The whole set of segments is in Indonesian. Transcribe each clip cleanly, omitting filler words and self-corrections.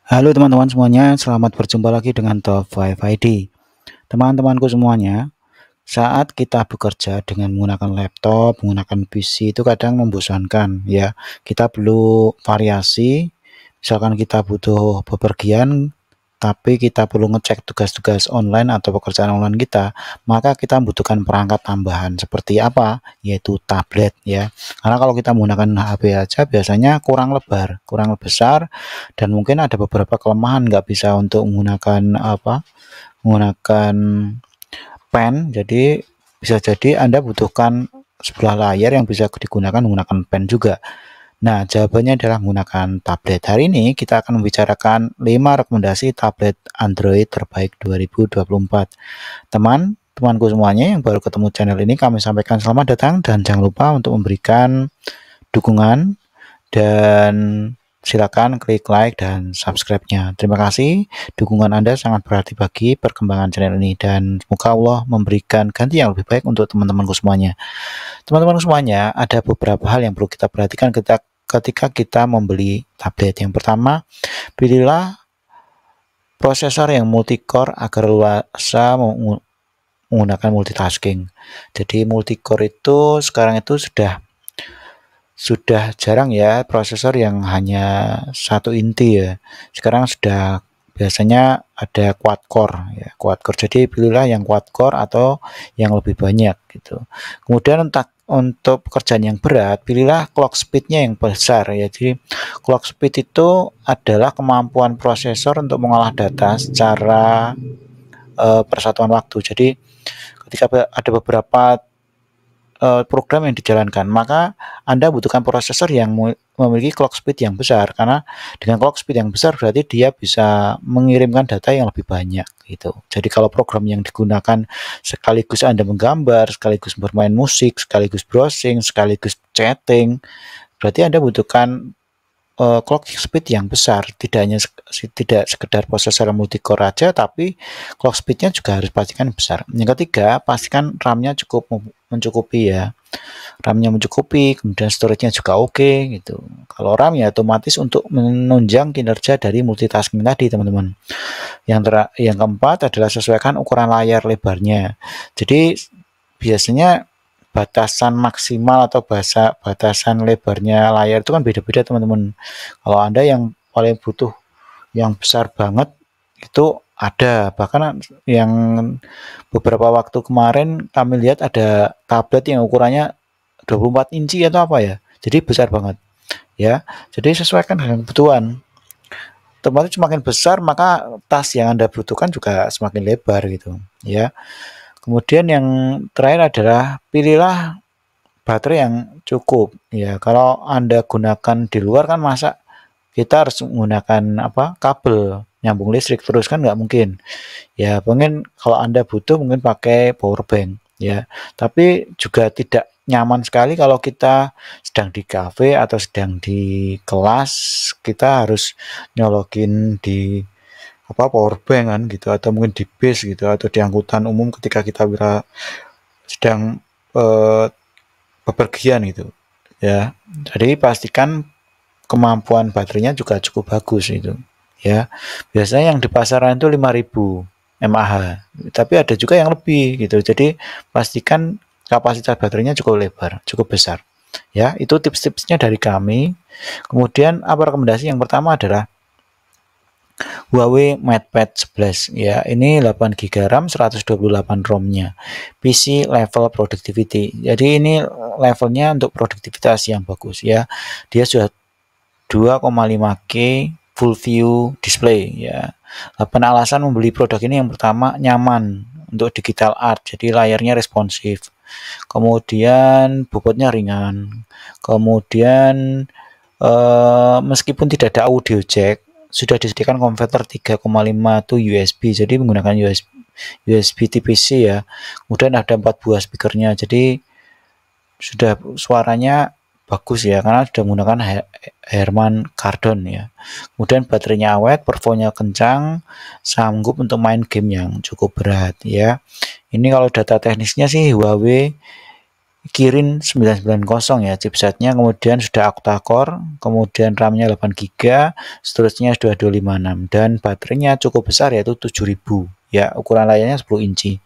Halo teman-teman semuanya, selamat berjumpa lagi dengan Top 5 ID. Teman-temanku semuanya, saat kita bekerja dengan menggunakan laptop, menggunakan PC itu kadang membosankan ya. Kita perlu variasi, misalkan kita butuh bepergian, tapi kita perlu ngecek tugas-tugas online atau pekerjaan online kita, maka kita membutuhkan perangkat tambahan seperti apa? Yaitu tablet ya. Karena kalau kita menggunakan HP aja biasanya kurang lebar, kurang besar, dan mungkin ada beberapa kelemahan nggak bisa untuk menggunakan pen. Jadi bisa jadi Anda butuhkan sebelah layar yang bisa digunakan menggunakan pen juga. Nah, jawabannya adalah menggunakan tablet. Hari ini kita akan membicarakan 5 rekomendasi tablet Android terbaik 2024. Temanku semuanya yang baru ketemu channel ini, kami sampaikan selamat datang dan jangan lupa untuk memberikan dukungan dan silakan klik like dan subscribe-nya. Terima kasih, dukungan Anda sangat berarti bagi perkembangan channel ini dan semoga Allah memberikan ganti yang lebih baik untuk teman-temanku semuanya. Teman-teman semuanya, ada beberapa hal yang perlu kita perhatikan ketika kita membeli tablet. Yang pertama, pilihlah prosesor yang multicore agar luasa menggunakan multitasking. Jadi multicore itu sekarang itu sudah jarang ya prosesor yang hanya satu inti ya. Sekarang sudah biasanya ada quad core ya, quad core. Jadi pilihlah yang quad core atau yang lebih banyak gitu. Kemudian untuk pekerjaan yang berat, pilihlah clock speed-nya yang besar ya. Jadi clock speed itu adalah kemampuan prosesor untuk mengolah data secara persatuan waktu. Jadi ketika ada beberapa program yang dijalankan, maka Anda butuhkan prosesor yang memiliki clock speed yang besar, karena dengan clock speed yang besar berarti dia bisa mengirimkan data yang lebih banyak gitu. Jadi kalau program yang digunakan sekaligus Anda menggambar, sekaligus bermain musik, sekaligus browsing, sekaligus chatting, berarti Anda butuhkan clock speed yang besar, tidak sekedar prosesor multicore aja, tapi clock speednya juga harus pastikan besar. Yang ketiga, pastikan RAM-nya cukup mencukupi ya, RAM-nya mencukupi, kemudian storage-nya juga oke gitu. Kalau RAM ya otomatis untuk menunjang kinerja dari multitasking tadi teman-teman. Yang keempat adalah sesuaikan ukuran layar lebarnya. Jadi biasanya batasan maksimal atau batasan lebarnya layar itu kan beda-beda teman-teman. Kalau Anda yang paling butuh yang besar banget itu ada, bahkan yang beberapa waktu kemarin kami lihat ada tablet yang ukurannya 24 inci atau apa ya, jadi besar banget ya. Jadi sesuaikan dengan kebutuhan, otomatis semakin besar maka tas yang Anda butuhkan juga semakin lebar gitu ya. Kemudian yang terakhir adalah pilihlah baterai yang cukup ya. Kalau Anda gunakan di luar kan masa kita harus menggunakan kabel nyambung listrik terus kan nggak mungkin ya. Mungkin kalau Anda butuh mungkin pakai power bank ya, tapi juga tidak nyaman sekali kalau kita sedang di kafe atau sedang di kelas, kita harus nyolokin di power bank kan gitu, atau mungkin di bis gitu, atau di angkutan umum ketika kita sedang bepergian gitu ya. Jadi pastikan kemampuan baterainya juga cukup bagus itu ya. Biasanya yang di pasaran itu 5000 mAh, tapi ada juga yang lebih gitu. Jadi pastikan kapasitas baterainya cukup lebar, cukup besar ya. Itu tips-tipsnya dari kami. Kemudian apa rekomendasi yang pertama adalah Huawei MatePad 11 ya. Ini 8 GB RAM, 128 ROM-nya. PC level productivity. Jadi ini levelnya untuk produktivitas yang bagus ya. Dia sudah 2,5K full view display ya. 8 alasan membeli produk ini. Yang pertama, nyaman untuk digital art, jadi layarnya responsif. Kemudian bobotnya ringan. Kemudian meskipun tidak ada audio jack, sudah disediakan konverter 3,5 to USB, jadi menggunakan USB Type-C ya. Kemudian ada 4 buah speakernya, jadi sudah suaranya bagus ya, karena sudah menggunakan Harman Kardon ya. Kemudian baterainya awet, performanya kencang, sanggup untuk main game yang cukup berat ya. Ini kalau data teknisnya sih Huawei Kirin 990 ya chipsetnya, kemudian sudah octa-core, kemudian RAM-nya 8 GB, seterusnya sudah 256 dan baterainya cukup besar yaitu 7000 ya, ukuran layarnya 10 inci.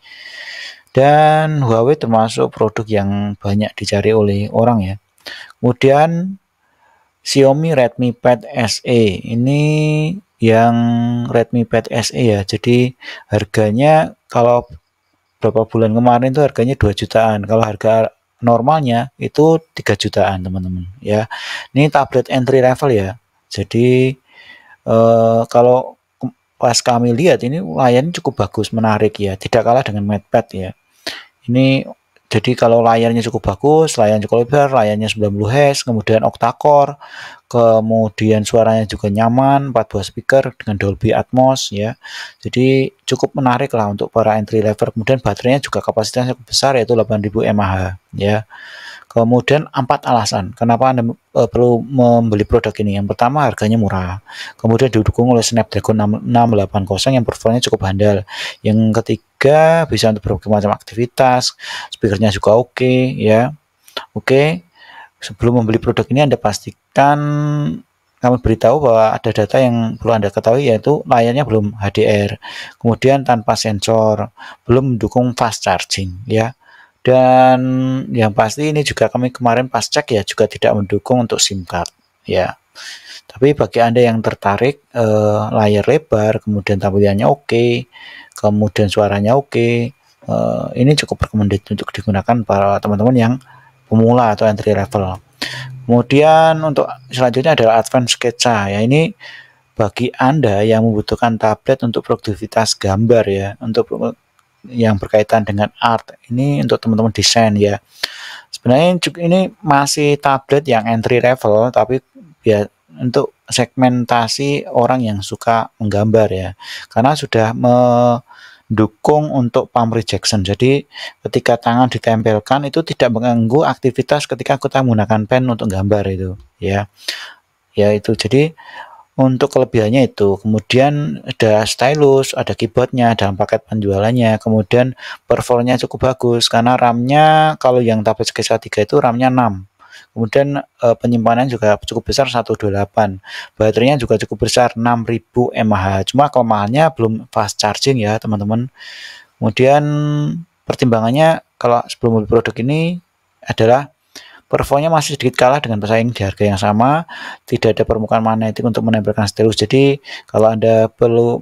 Dan Huawei termasuk produk yang banyak dicari oleh orang ya. Kemudian Xiaomi Redmi Pad SE ini yang Redmi Pad SE ya, jadi harganya kalau berapa bulan kemarin itu harganya 2 jutaan, kalau harga normalnya itu 3 jutaan teman-teman ya. Ini tablet entry level ya, jadi kalau pas kami lihat ini layarnya cukup bagus, menarik ya, tidak kalah dengan MatePad ya. Ini jadi kalau layarnya cukup bagus, layarnya cukup lebar, layarnya 90 Hz, kemudian octa-core, kemudian suaranya juga nyaman, 4 buah speaker dengan Dolby Atmos ya. Jadi cukup menarik lah untuk para entry level. Kemudian baterainya juga kapasitasnya cukup besar yaitu 8000 mAh ya. Kemudian 4 alasan kenapa Anda perlu membeli produk ini. Yang pertama, harganya murah. Kemudian didukung oleh Snapdragon 680 yang performanya cukup handal. Yang ketiga, bisa untuk berbagai macam aktivitas. Speakernya juga oke ya. Oke. Sebelum membeli produk ini Anda pastikan kami beritahu bahwa ada data yang perlu Anda ketahui, yaitu layarnya belum HDR, kemudian tanpa sensor, belum mendukung fast charging ya. Dan yang pasti ini juga kami kemarin pas cek ya, juga tidak mendukung untuk SIM card ya. Tapi bagi Anda yang tertarik layar lebar, kemudian tampilannya oke, kemudian suaranya oke, ini cukup recommended untuk digunakan para teman-teman yang pemula atau entry level. Kemudian untuk selanjutnya adalah Advanced Sketsa ya, ini bagi Anda yang membutuhkan tablet untuk produktivitas gambar ya, untuk yang berkaitan dengan art, ini untuk teman-teman desain ya. Sebenarnya ini masih tablet yang entry level, tapi ya untuk segmentasi orang yang suka menggambar ya, karena sudah mendukung untuk palm rejection. Jadi ketika tangan ditempelkan itu tidak mengganggu aktivitas ketika kita menggunakan pen untuk gambar itu ya. Ya itu, jadi untuk kelebihannya itu. Kemudian ada stylus, ada keyboardnya dalam paket penjualannya, kemudian performanya cukup bagus karena RAM-nya kalau yang tablet Sketsa 3 itu RAM-nya 6. Kemudian penyimpanan juga cukup besar 128. Baterainya juga cukup besar 6000 mAh. Cuma kelemahannya belum fast charging ya, teman-teman. Kemudian pertimbangannya kalau sebelum membeli produk ini adalah performanya masih sedikit kalah dengan pesaing di harga yang sama, tidak ada permukaan magnetik untuk menempelkan stylus. Jadi kalau Anda perlu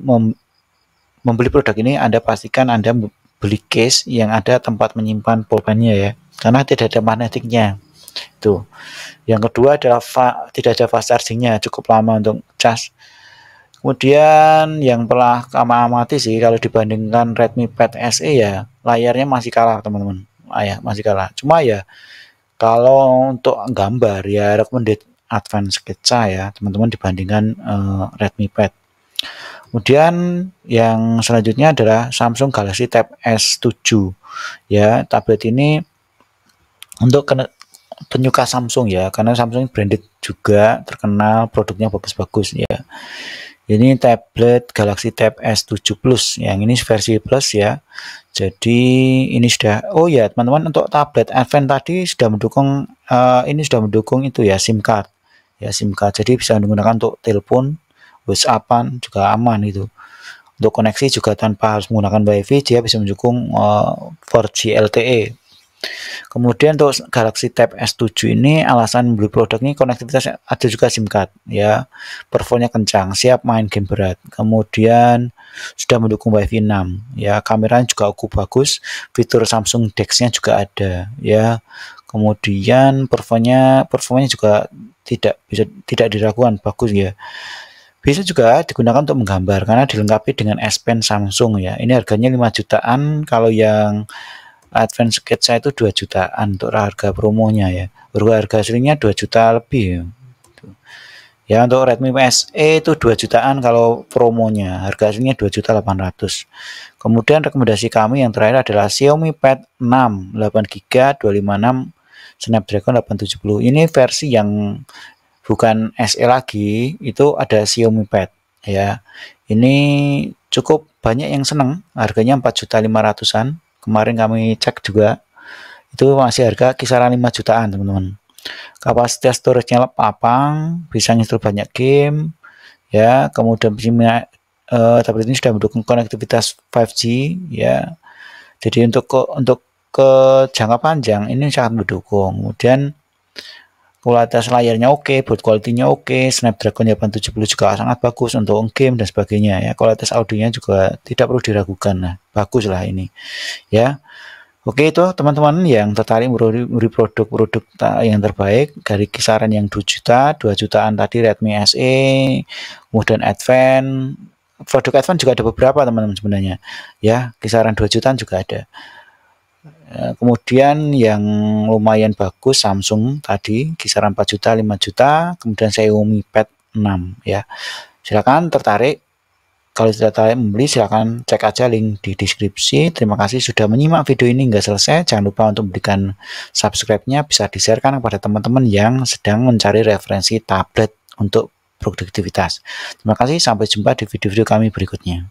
membeli produk ini, Anda pastikan Anda beli case yang ada tempat menyimpan pulpennya ya, karena tidak ada magnetiknya. Itu. Yang kedua adalah tidak ada fast chargingnya, cukup lama untuk cas. Kemudian yang pernah kami amati sih, kalau dibandingkan Redmi Pad SE ya, layarnya masih kalah teman-teman. Ya, masih kalah. Cuma ya kalau untuk gambar ya recommended Advanced Sketsa ya teman-teman dibandingkan Redmi Pad. Kemudian yang selanjutnya adalah Samsung Galaxy Tab S7 ya. Tablet ini untuk penyuka Samsung ya, karena Samsung branded juga, terkenal produknya bagus-bagus ya. Ini tablet Galaxy Tab S7 Plus, yang ini versi Plus ya. Jadi ini sudah, oh ya teman-teman, untuk tablet Advent tadi sudah mendukung ini sudah mendukung itu ya SIM card. Ya SIM card. Jadi bisa digunakan untuk telepon, WhatsAppan juga aman itu. Untuk koneksi juga tanpa harus menggunakan WiFi, dia bisa mendukung 4G LTE. Kemudian untuk Galaxy Tab S7 ini alasan membeli produk ini konektivitas, ada juga SIM card ya, performanya kencang, siap main game berat, kemudian sudah mendukung WiFi 6 ya, kameranya juga cukup bagus, fitur Samsung DeX-nya juga ada ya, kemudian performanya juga tidak diragukan, bagus ya. Bisa juga digunakan untuk menggambar karena dilengkapi dengan S Pen Samsung ya. Ini harganya 5 jutaan, kalau yang Advanced Sketsa itu 2 jutaan untuk harga promonya ya. Harga aslinya 2 juta lebih ya. Ya untuk Redmi SE itu 2 jutaan kalau promonya. Harga aslinya 2.800.000. Kemudian rekomendasi kami yang terakhir adalah Xiaomi Pad 6 8GB 256 Snapdragon 870. Ini versi yang bukan SE lagi, itu ada Xiaomi Pad ya. Ini cukup banyak yang senang, harganya 4.500.000-an. Kemarin kami cek juga Itu masih harga kisaran 5 jutaan, teman-teman. Kapasitas storage-nya lapang, bisa install banyak game, ya. Kemudian tablet ini sudah mendukung konektivitas 5G, ya. Jadi untuk ke jangka panjang ini sangat mendukung. Kemudian kualitas layarnya oke, build quality-nya oke, Snapdragon 870 juga sangat bagus untuk game dan sebagainya, ya. Kualitas audionya juga tidak perlu diragukan. Nah, bagus lah ini, ya. Oke, itu teman-teman yang tertarik membeli produk-produk yang terbaik dari kisaran yang 2 juta, 2 jutaan tadi Redmi SE, kemudian Advance. Produk Advance juga ada beberapa, teman-teman, sebenarnya. Ya, kisaran 2 jutaan juga ada. Kemudian yang lumayan bagus Samsung tadi kisaran 4 juta, 5 juta, kemudian Xiaomi Pad 6, ya. Silakan tertarik. Kalau tidak tertarik membeli, silakan cek aja link di deskripsi. Terima kasih sudah menyimak video ini hingga selesai. Jangan lupa untuk memberikan subscribe-nya, bisa di-sharekan kepada teman-teman yang sedang mencari referensi tablet untuk produktivitas. Terima kasih, sampai jumpa di video-video kami berikutnya.